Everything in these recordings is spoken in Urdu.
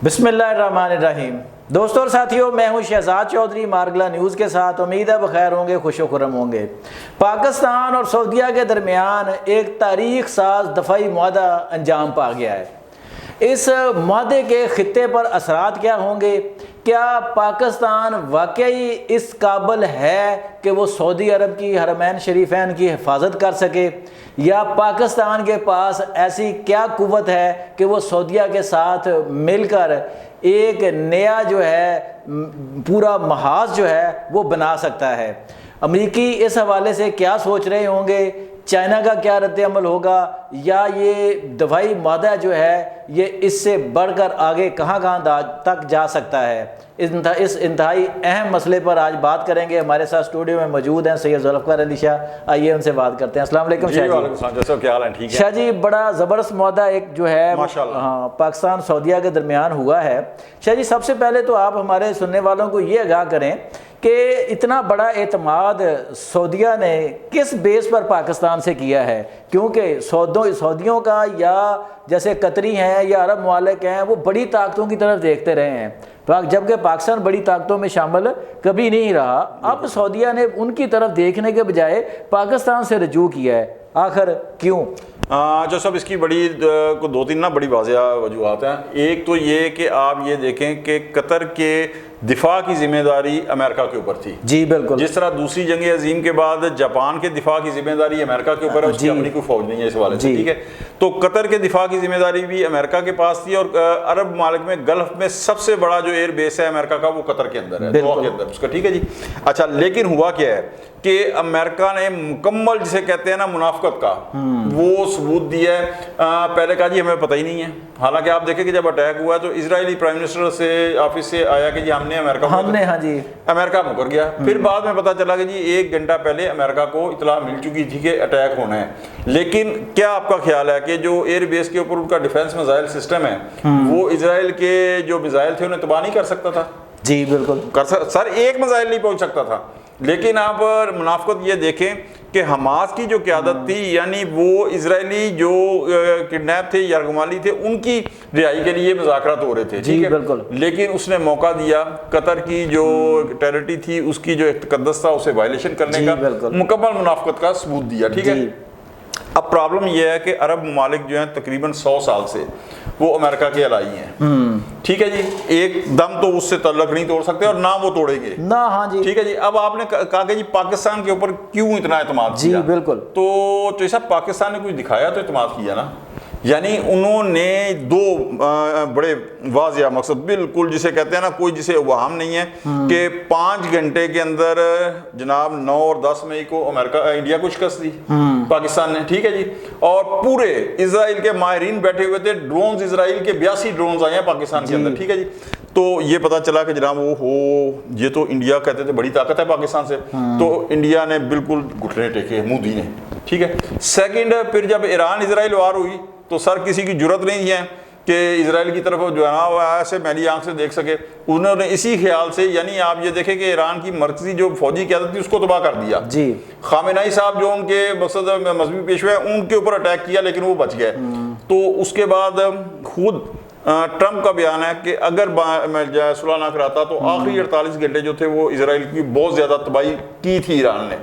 بسم اللہ الرحمن الرحیم۔ دوستوں اور ساتھیوں، میں ہوں شہزاد چودھری مارگلا نیوز کے ساتھ۔ امید ہے بخیر ہوں گے، خوش و خرم ہوں گے۔ پاکستان اور سعودیہ کے درمیان ایک تاریخ ساز دفاعی معاہدہ انجام پا گیا ہے۔ اس معاہدے کے خطے پر اثرات کیا ہوں گے؟ کیا پاکستان واقعی اس قابل ہے کہ وہ سعودی عرب کی حرمین شریفین کی حفاظت کر سکے، یا پاکستان کے پاس ایسی کیا قوت ہے کہ وہ سعودیہ کے ساتھ مل کر ایک نیا جو ہے پورا محاذ جو ہے وہ بنا سکتا ہے؟ امریکی اس حوالے سے کیا سوچ رہے ہوں گے؟ چائنا کا کیا رد عمل ہوگا؟ یا یہ دفاعی معاہدہ جو ہے یہ اس سے بڑھ کر آگے کہاں تک جا سکتا ہے؟ اس انتہائی اہم مسئلے پر آج بات کریں گے۔ ہمارے ساتھ اسٹوڈیو میں موجود ہیں سید ذوالفقار علی شاہ، آئیے ان سے بات کرتے ہیں۔ السلام علیکم شاہ جی۔ وعلیکم السلام، جیسے کیا حال ہے؟ ٹھیک ہے شاہ جی، بڑا زبردست معاہدہ ایک جو ہے ماشاءاللہ پاکستان سعودیہ کے درمیان ہوا ہے۔ شاہ جی، سب سے پہلے تو آپ ہمارے سننے والوں کو یہ آگاہ کریں کہ اتنا بڑا اعتماد سعودیہ نے کس بیس پر پاکستان سے کیا ہے؟ کیونکہ سعودیوں کا یا جیسے قطری ہیں یا عرب ممالک ہیں وہ بڑی طاقتوں کی طرف دیکھتے رہے ہیں، جبکہ پاکستان بڑی طاقتوں میں شامل کبھی نہیں رہا۔ اب سعودیہ نے ان کی طرف دیکھنے کے بجائے پاکستان سے رجوع کیا ہے، آخر کیوں؟ جو سب اس کی بڑی کو دو تین بڑی واضح وجوہات ہیں۔ ایک تو یہ کہ آپ یہ دیکھیں کہ قطر کے دفاع کی ذمہ داری امریکہ کے اوپر تھی۔ جی بالکل، جس طرح دوسری جنگ عظیم کے بعد جاپان کے دفاع کی ذمہ داری امریکہ کے اوپر ہے، اس کی اپنی کوئی فوج نہیں ہے اس حوالے سے، ٹھیک ہے؟ تو قطر کے دفاع کی ذمہ داری بھی امریکہ کے پاس تھی، اور عرب ممالک میں گلف میں سب سے بڑا جو ایئر بیس ہے امریکہ کا وہ قطر کے اندر ہے، دوحہ کے اندر اس کا، ٹھیک ہے جی۔ اچھا، لیکن ہوا کیا ہے کہ امریکہ نے مکمل جسے کہتے ہیں نا منافقت کا وہ ثبوت دیا ہے۔ پہلے کہا جی ہمیں پتہ ہی نہیں ہے، حالانکہ آپ دیکھیں کہ جب اٹیک ہوا تو اسرائیلی پرائم منسٹر سے آفس سے آیا کہ جی ہم نے امریکہ مکر گیا۔ پھر بعد میں پتہ چلا کہ جی 1 گھنٹہ پہلے امریکہ کو اطلاع مل چکی تھی کہ اٹیک ہونا ہے۔ لیکن کیا آپ کا خیال ہے کہ جو ایئر بیس کے اوپر ان کا ڈیفنس میزائل سسٹم ہے وہ اسرائیل کے جو میزائل تھے انہیں تباہ نہیں کر سکتا تھا؟ جی بالکل سر، ایک میزائل نہیں پہنچ سکتا تھا۔ لیکن آپ منافقت یہ دیکھیں کہ حماس کی جو قیادت تھی، یعنی وہ اسرائیلی جو کڈنیپ تھے یرغمالی تھے ان کی رہائی کے لیے مذاکرات ہو رہے تھے، ٹھیک ہے؟ بالکل۔ لیکن اس نے موقع دیا قطر کی جو ٹیریٹری تھی اس کی جو تقدس تھا اسے وائلیشن کرنے کا، مکمل منافقت کا ثبوت دیا، ٹھیک ہے؟ اب پرابلم یہ ہے کہ عرب ممالک جو ہیں تقریباً 100 سال سے وہ امریکہ کے الائی ہیں، ٹھیک ہے جی؟ ایک دم تو اس سے تعلق نہیں توڑ سکتے اور نہ وہ توڑیں گے نا، ہاں جی، ٹھیک ہے جی۔ اب آپ نے کہا کہ جی پاکستان کے اوپر کیوں اتنا اعتماد کیا؟ جی بالکل۔ تو جیسا پاکستان نے کچھ دکھایا تو اعتماد کیا نا، یعنی انہوں نے 2 بڑے واضح مقصد، بالکل جسے کہتے ہیں نا کوئی جسے ابہام نہیں ہے، کہ 5 گھنٹے کے اندر جناب 9 اور 10 مئی کو انڈیا کو شکست دی پاکستان نے، ٹھیک ہے جی۔ اور پورے اسرائیل کے ماہرین بیٹھے ہوئے تھے، ڈرونز اسرائیل کے 82 ڈرونز آئے ہیں پاکستان کے اندر، ٹھیک ہے جی۔ تو یہ پتا چلا کہ جناب یہ تو انڈیا کہتے تھے بڑی طاقت ہے پاکستان سے، تو انڈیا نے بالکل گھٹنے ٹیکے مودی نے، ٹھیک ہے۔ سیکنڈ، پھر جب ایران اسرائیل وار ہوئی تو سر کسی کی جرت نہیں ہے کہ اسرائیل کی طرف جو ہے نا وہ ایسے میلی آنکھ سے دیکھ سکے۔ انہوں نے اسی خیال سے، یعنی آپ یہ دیکھیں کہ ایران کی مرکزی جو فوجی قیادت تھی اس کو تباہ کر دیا جی۔ خامنہئی صاحب جو ان کے مقصد مذہبی پیشوا ہیں ان کے اوپر اٹیک کیا لیکن وہ بچ گئے۔ تو اس کے بعد خود ٹرمپ کا بیان ہے کہ اگر صلح نہ کراتا تو آخری 48 گھنٹے جو تھے وہ اسرائیل کی بہت زیادہ تباہی کی تھی ایران نے۔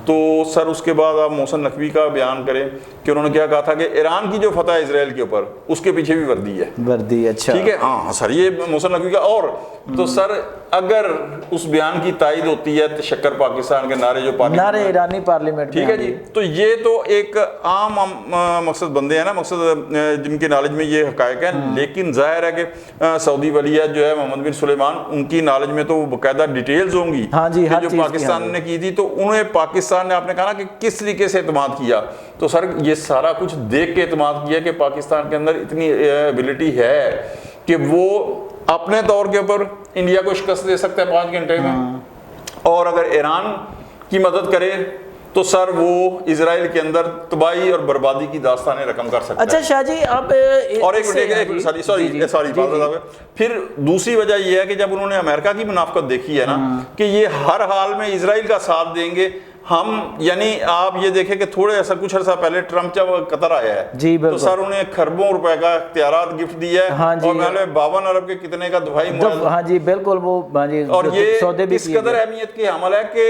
تو سر اس کے بعد آپ محسن نقوی کا بیان کریں کہ انہوں نے کیا کہا تھا کہ ایران کی جو فتح ہے اسرائیل کے اوپر اس کے پیچھے بھی وردی ہے، اچھا ٹھیک ہے، ہاں سر یہ محسن نقوی کا۔ اور تو سر اگر اس بیان کی تائید ہوتی ہے تشکر پاکستان کے نعرے جو نعرے ایرانی پارلیمنٹ، ٹھیک ہے جی، تو یہ تو ایک عام مقصد بندے ہیں نا، مقصد جن کے نالج میں یہ حقائق ہیں۔ لیکن ظاہر ہے کہ سعودی ولیعہد جو ہے محمد بن سلیمان ان کی نالج میں تو وہ باقاعدہ ڈیٹیلز ہوں گی جو پاکستان نے کی تھی، تو انہیں پاکستان نے آپ نے کہا نا کہ کس طریقے سے اعتماد کیا، تو سر یہ سارا کچھ دیکھ کے اعتماد کیا کہ پاکستان کے اندر اتنی ایبلٹی ہے کہ وہ اپنے طور کے اوپر انڈیا کو شکست دے سکتا ہے 5 گھنٹے میں، اور اگر ایران کی مدد کرے تو سر وہ اسرائیل کے اندر تباہی اور بربادی کی داستانیں رقم کر سکتا ہے۔ اچھا شاہ جی، اب اور پھر دوسری وجہ یہ ہے کہ جب انہوں نے امریکہ کی منافقت دیکھی ہے نا کہ یہ ہر حال میں اسرائیل کا ساتھ دیں گے، ہم یعنی آپ یہ دیکھیں کہ تھوڑے ایسا کچھ عرصہ پہلے ٹرمپ جب قطر آیا ہے جی تو سر انہیں خربوں روپے کا اختیارات گفٹ دیا ہے ہاں جی، اور پہلے 52 ارب کے کتنے کا دفاعی معاہدہ، ہاں جی بالکل وہ ہاں جی اور یہ سودے بھی اس قدر اہمیت کی حامل ہے کہ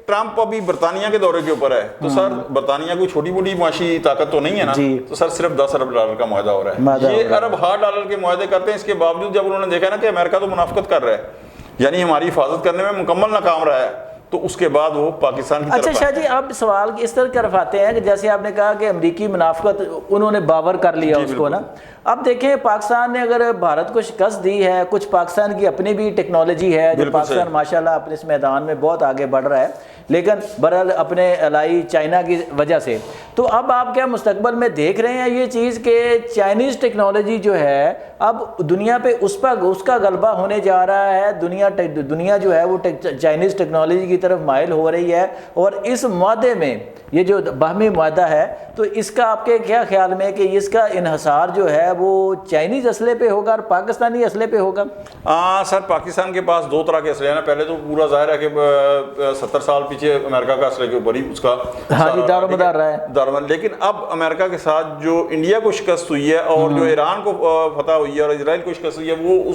ٹرمپ ابھی برطانیہ کے دورے کے اوپر ہے تو سر برطانیہ کوئی چھوٹی موٹی معاشی طاقت تو نہیں ہے نا، تو سر صرف 10 ارب ڈالر کا معاہدہ ہو رہا ہے، یہ ارب ہار ڈالر کے معاہدے کرتے ہیں، اس کے باوجود جب انہوں نے دیکھا نا کہ امریکہ تو منافقت کر رہا ہے یعنی ہماری حفاظت کرنے میں مکمل ناکام رہا ہے، تو اس کے بعد وہ پاکستان کی طرف اچھا شاہ جی اب سوال اس طرح طرف آتے ہیں کہ جیسے آپ نے کہا کہ امریکی منافقت انہوں نے باور کر لیا اس کو نا، اب دیکھیں پاکستان نے اگر بھارت کو شکست دی ہے، کچھ پاکستان کی اپنی بھی ٹیکنالوجی ہے جو پاکستان ماشاءاللہ اپنے اس میدان میں بہت آگے بڑھ رہا ہے، لیکن برحال اپنے الائی چائنا کی وجہ سے، تو اب آپ کیا مستقبل میں دیکھ رہے ہیں یہ چیز کہ چائنیز ٹیکنالوجی جو ہے اب دنیا پہ اس کا غلبہ ہونے جا رہا ہے، دنیا جو ہے وہ چائنیز ٹیکنالوجی کی طرف مائل ہو رہی ہے، اور اس معاہدے میں یہ جو باہمی معاہدہ ہے تو اس کا آپ کے کیا خیال میں کہ اس کا انحصار جو ہے وہ چائنیز اسلحے پہ ہوگا اور پاکستانی اسلحے پہ ہوگا؟ سر پاکستان کے پاس دو طرح کے اسلحے ہیں نا، پہلے تو پورا ظاہر ہے کہ 70 سال پیچھے امریکہ کا اسلحے کے اوپر ہی اس کا ہاں جی دار و مدار رہا ہے، لیکن اب امریکہ کے ساتھ جو انڈیا کو شکست ہوئی ہے اور جو ایران کو فتح ہوئی ہے اور اسرائیل کو شکست ہوئی ہے وہ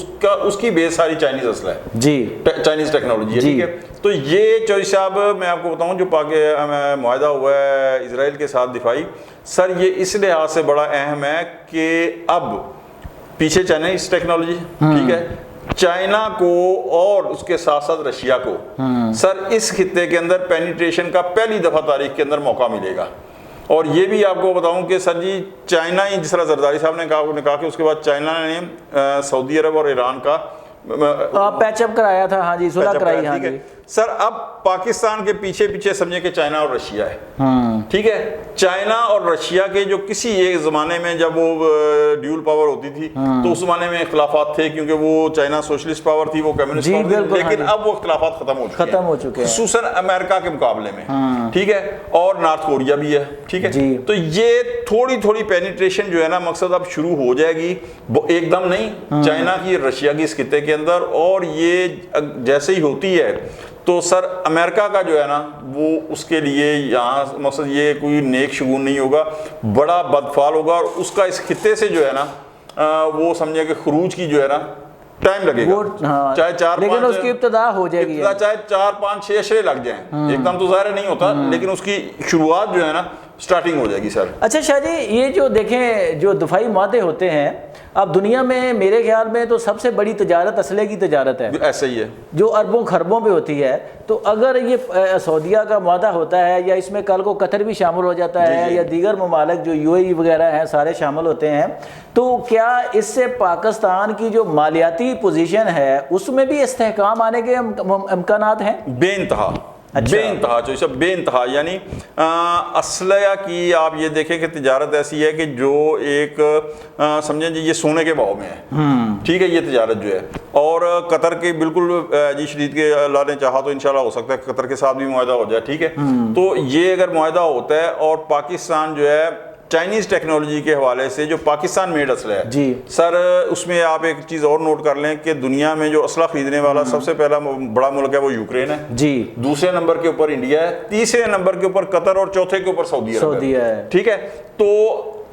اس کی بیس ساری چائنیز اسلحہ ہے جی، چائنیز ٹیکنالوجی ہے، ٹھیک ہے، تو یہ چوہدری صاحب میں آپ کو بتاؤں جو معاہدہ ہوا ہے اسرائیل کے ساتھ دفاعی، سر یہ اس لحاظ سے بڑا اہم ہے کہ اب پیچھے چائنیز ٹیکنالوجی، ٹھیک ہے، چائنا کو اور اس کے ساتھ ساتھ رشیا کو سر اس خطے کے اندر پینیٹریشن کا پہلی دفعہ تاریخ کے اندر موقع ملے گا، اور یہ بھی آپ کو بتاؤں کہ سر جی چائنا ہی، جس طرح زرداری صاحب نے کہا کہ اس کے بعد چائنا نے سعودی عرب اور ایران کا پیچ اپ کرایا تھا، ہاں جی صلح کرائی، ہاں جی سر اب پاکستان کے پیچھے سمجھے کہ چائنا اور رشیا ہے، ٹھیک ہے، چائنا اور رشیا کے جو کسی ایک زمانے میں جب وہ ڈیول پاور ہوتی تھی تو اس زمانے میں اختلافات تھے کیونکہ وہ چائنا سوشلسٹ پاور تھی، وہ کمیونسٹ پاور تھی، لیکن اب وہ اختلافات ختم ہو چکے ہیں خصوصاً امریکہ کے مقابلے میں، ٹھیک ہے، اور نارتھ کوریا بھی ہے، ٹھیک ہے، تو یہ تھوڑی پینیٹریشن جو ہے نا مقصد اب شروع ہو جائے گی، ایک دم نہیں، چائنا کی رشیا کی اس خطے کے اندر، اور یہ جیسے ہی ہوتی ہے تو سر امریکہ کا جو ہے نا وہ اس کے لیے یہاں مقصد یہ کوئی نیک شگون نہیں ہوگا، بڑا بدفعال ہوگا، اور اس کا اس خطے سے جو ہے نا وہ سمجھے کہ خروج کی جو ہے نا ٹائم لگے گا، چاہے 4-5 لیکن اس کی ابتدا ہو جائے گی، چاہے 4-5-6 اشرے لگ جائیں، ایک دم تو ظاہر نہیں ہوتا، لیکن اس کی شروعات جو ہے نا سٹارٹنگ ہو جائے گی سر۔ اچھا شاہ جی یہ جو دیکھیں جو دفاعی معاہدے ہوتے ہیں اب دنیا میں میرے خیال میں تو سب سے بڑی تجارت اسلحے کی تجارت ہے، ایسا ہی ہے، جو اربوں خربوں پہ ہوتی ہے، تو اگر یہ سعودیہ کا معاہدہ ہوتا ہے یا اس میں کل کو قطر بھی شامل ہو جاتا ہے یا دیگر ممالک جو UAE وغیرہ ہیں سارے شامل ہوتے ہیں، تو کیا اس سے پاکستان کی جو مالیاتی پوزیشن ہے اس میں بھی استحکام آنے کے امکانات ہیں؟ بے انتہا، بے انتہا، جو سب بے انتہا، یعنی اسلحہ کی آپ یہ دیکھیں کہ تجارت ایسی ہے کہ جو ایک سمجھیں جی یہ سونے کے بھاؤ میں ہے، ٹھیک ہے، یہ تجارت جو ہے، اور قطر کے بالکل جی شدید کے اللہ نے چاہا تو انشاءاللہ ہو سکتا ہے قطر کے ساتھ بھی معاہدہ ہو جائے، ٹھیک ہے، تو یہ اگر معاہدہ ہوتا ہے اور پاکستان جو ہے چائنیز ٹیکنالوجی کے حوالے سے جو پاکستان میڈ اسلحہ ہے جی سر، اس میں آپ ایک چیز اور نوٹ کر لیں کہ دنیا میں جو اسلحہ خریدنے والا سب سے پہلا بڑا ملک ہے وہ یوکرین ہے جی، دوسرے نمبر کے اوپر انڈیا ہے، تیسرے نمبر کے اوپر قطر، اور چوتھے کے اوپر سعودی ہے، ٹھیک ہے، تو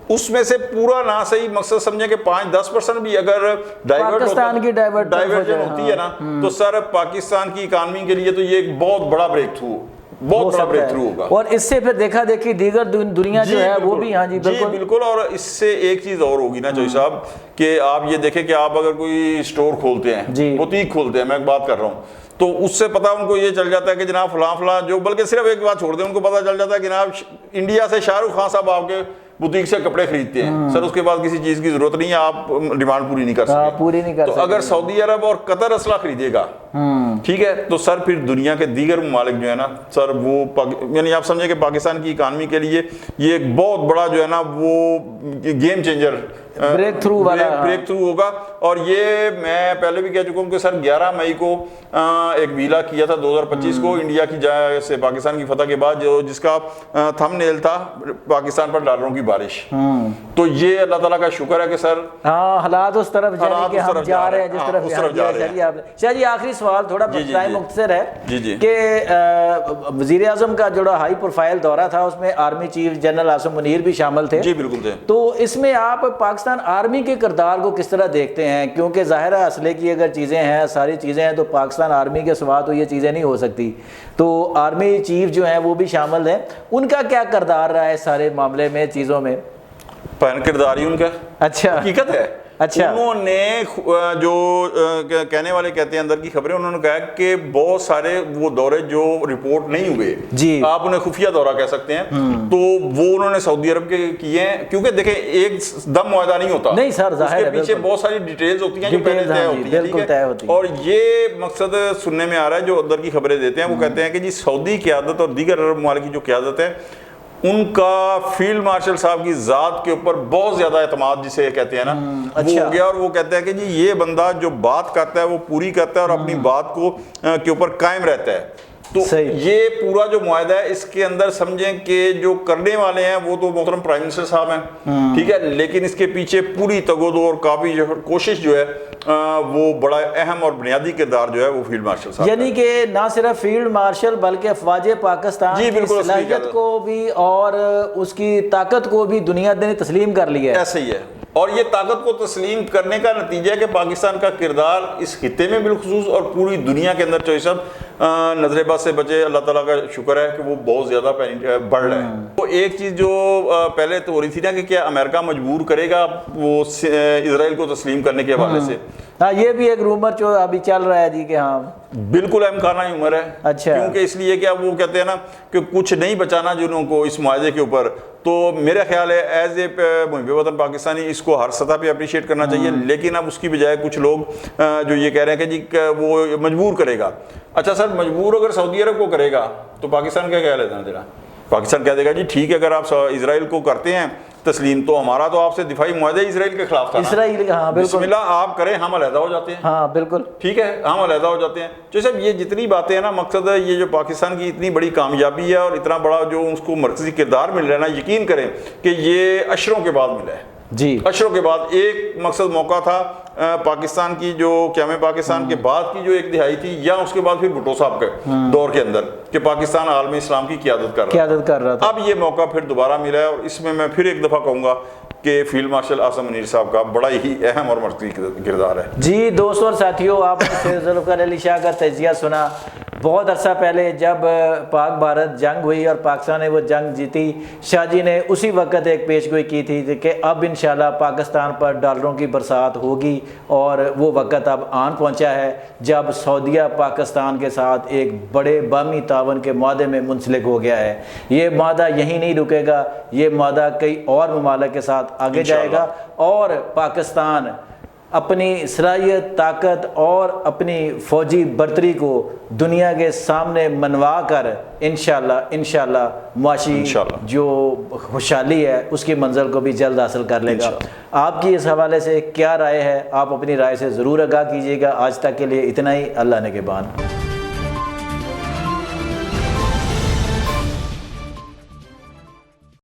اس میں سے پورا نہ صحیح مقصد سمجھیں کہ 5-10% بھی اگر پاکستان کی ڈائیورجن ہوتی ہے نا تو سر پاکستان کی اکانومی کے لیے تو یہ ایک بہت بڑا بریک تھرو، بہت بڑا بریک تھرو ہوگا، اور اس سے پھر دیکھا دیکھی دیگر دنیا جو ہے وہ بھی، ہاں جی بالکل، اور اس سے ایک چیز اور ہوگی نا چوہدری صاحب کہ آپ یہ دیکھیں کہ آپ اگر کوئی اسٹور کھولتے ہیں، بوتیک کھولتے ہیں، میں ایک بات کر رہا ہوں، تو اس سے پتا ان کو یہ چل جاتا ہے کہ جناب فلاں جو، بلکہ صرف ایک بات چھوڑ دیں، ان کو پتا چل جاتا ہے کہ جناب انڈیا سے شاہ رخ خان صاحب آپ کے بوتیک سے کپڑے خریدتے ہیں، سر اس کے بعد کسی چیز کی ضرورت نہیں ہے، آپ ڈیمانڈ پوری نہیں کر سکتے، تو اگر سعودی عرب اور قطر اسلحہ خریدے گا، ٹھیک ہے، تو سر پھر دنیا کے دیگر ممالک جو ہے نا سر وہ یعنی آپ سمجھیں کہ پاکستان کی اکانومی کے لیے یہ ایک بہت بڑا جو ہے نا وہ گیم چینجر، بریک تھرو ہوگا، اور یہ میں پہلے بھی کہہ چکا ہوں کہ سر 11 مئی کو ایک ویلا کیا تھا 2025 کو انڈیا کی جائے سے پاکستان کی فتح کے بعد، جس کا تھم نیل تھا پاکستان پر ڈالروں کی بارش، تو یہ اللہ تعالیٰ کا شکر ہے کہ سر حالات اس طرف جا رہے ہیں جس طرف شاہ جی آخری سوال تھوڑا ٹائم مختصر ہے کہ وزیر اعظم کا جو ہائی پروفائل دورہ تھا اس میں army chief general Asim Munir بھی شامل تھے. جی بالکل تھے. تو اس میں آپ پاکستان آرمی کے کردار کو کس طرح دیکھتے ہیں؟ کیونکہ ظاہر ہے اسلحے کی اگر چیزیں ہیں، ساری چیزیں ہیں، تو پاکستان آرمی کے سوا تو یہ چیزیں نہیں ہو سکتی. تو آرمی چیف جو ہیں وہ بھی شامل ہیں، ان کا کیا کردار رہا ہے سارے معاملے میں، چیزوں میں؟ کردار ہی ان کا اچھا حقیقت ہے. اچھا انہوں نے جو کہنے والے کہتے ہیں اندر کی خبریں، انہوں نے کہا کہ بہت سارے وہ دورے جو رپورٹ نہیں ہوئے، جی آپ انہیں خفیہ دورہ کہہ سکتے ہیں، تو وہ انہوں نے سعودی عرب کے کیے ہیں. کیونکہ دیکھیں ایک دم معاہدہ نہیں ہوتا، نہیں سر، ظاہر ہے اس کے پیچھے بہت ساری ڈیٹیلز ہوتی ہیں جو پہلے طے ہوتی ہیں. بالکل طے ہوتی ہیں. اور یہ مقصد سننے میں آ رہا ہے، جو اندر کی خبریں دیتے ہیں وہ کہتے ہیں کہ جی سعودی قیادت اور دیگر عرب ممالک کی جو قیادت ہے، ان کا فیلڈ مارشل صاحب کی ذات کے اوپر بہت زیادہ اعتماد جسے کہتے ہیں نا، وہ ہو گیا. اور وہ کہتے ہیں کہ جی یہ بندہ جو بات کرتا ہے وہ پوری کرتا ہے اور اپنی بات کو کے اوپر قائم رہتا ہے. تو یہ پورا جو معاہدہ ہے اس کے اندر سمجھیں کہ جو کرنے والے ہیں وہ تو محترم پرائم منسٹر صاحب ہیں، ٹھیک ہے، لیکن اس کے پیچھے پوری تگودو اور کافی کوشش جو ہے وہ بڑا اہم اور بنیادی کردار جو ہے وہ فیلڈ مارشل صاحب، یعنی کہ نہ صرف فیلڈ مارشل بلکہ افواج پاکستان کی صلاحیت کو بھی اور اس کی طاقت کو بھی دنیا نے تسلیم کر لیا ہے. ایسا ہی ہے. اور یہ طاقت کو تسلیم کرنے کا نتیجہ ہے کہ پاکستان کا کردار اس خطے میں بالخصوص اور پوری دنیا کے اندر چوئی صاحب نظر بد سے بچے، اللہ تعالیٰ کا شکر ہے کہ وہ بہت زیادہ بڑھ رہا ہے. تو ایک چیز جو پہلے تو ہو رہی تھی نا کہ کیا امریکہ مجبور کرے گا وہ اسرائیل کو تسلیم کرنے کے حوالے سے، ہاں یہ بھی ایک رومر جو ابھی چل رہا ہے جی کہ ہاں بالکل امکانہ ہی عمر ہے. اچھا، کیونکہ اس لیے کہ وہ کہتے ہیں نا کہ کچھ نہیں بچانا جنہوں کو اس معاہدے کے اوپر. تو میرا خیال ہے ایز اے محب وطن پاکستانی اس کو ہر سطح پہ اپریشیٹ کرنا چاہیے، لیکن اب اس کی بجائے کچھ لوگ جو یہ کہہ رہے ہیں کہ جی وہ مجبور کرے گا. اچھا سر، مجبور اگر سعودی عرب کو کرے گا تو پاکستان کا کیا خیال ہے تیرا؟ پاکستان کہہ دے گا جی ٹھیک ہے اگر آپ اسرائیل کو کرتے ہیں تسلیم تو ہمارا تو آپ سے دفاعی معاہدہ اسرائیل کے خلاف تھا، اسرائیل، ہاں بالکل، بسم اللہ آپ کریں، ہم علیحدہ ہو جاتے ہیں. ہاں بالکل ٹھیک ہے، ہم علیحدہ ہو جاتے ہیں. جو صاحب یہ جتنی باتیں ہیں نا، مقصد ہے یہ جو پاکستان کی اتنی بڑی کامیابی ہے اور اتنا بڑا جو اس کو مرکزی کردار مل رہا ہے نا، یقین کریں کہ یہ اشروں کے بعد ملا ہے. جی اشروں کے بعد ایک مقصد موقع تھا پاکستان کی جو قیام پاکستان کے بعد کی جو ایک دہائی تھی، یا اس کے بعد پھر بھٹو صاحب کے دور کے اندر کہ پاکستان عالم اسلام کی قیادت کر رہا تھا. اب یہ موقع پھر دوبارہ ملا ہے اور اس میں بھر ایک دفعہ کہوں گا کہ فیلڈ مارشل عاصم منیر صاحب کا بڑا ہی اہم اور مرکزی کردار ہے. جی دوستوں اور ساتھیوں، آپ نے ذوالفقار علی شاہ کا تجزیہ سنا. بہت عرصہ پہلے جب پاک بھارت جنگ ہوئی اور پاکستان نے وہ جنگ جیتی، شاہ جی نے اسی وقت ایک پیش گوئی کی تھی کہ اب انشاءاللہ پاکستان پر ڈالروں کی برسات ہوگی، اور وہ وقت اب آن پہنچا ہے جب سعودیہ پاکستان کے ساتھ ایک بڑے باہمی تعاون کے معاہدے میں منسلک ہو گیا ہے. یہ معاہدہ یہیں نہیں رکے گا، یہ معاہدہ کئی اور ممالک کے ساتھ آگے جائے گا، اور پاکستان اپنی صلاحیت، طاقت اور اپنی فوجی برتری کو دنیا کے سامنے منوا کر انشاءاللہ معاشی جو خوشحالی ہے اس کی منزل کو بھی جلد حاصل کر لے گا. آپ کی اس حوالے سے کیا رائے ہے؟ آپ اپنی رائے سے ضرور آگاہ کیجیے گا. آج تک کے لیے اتنا ہی. اللہ نگہبان.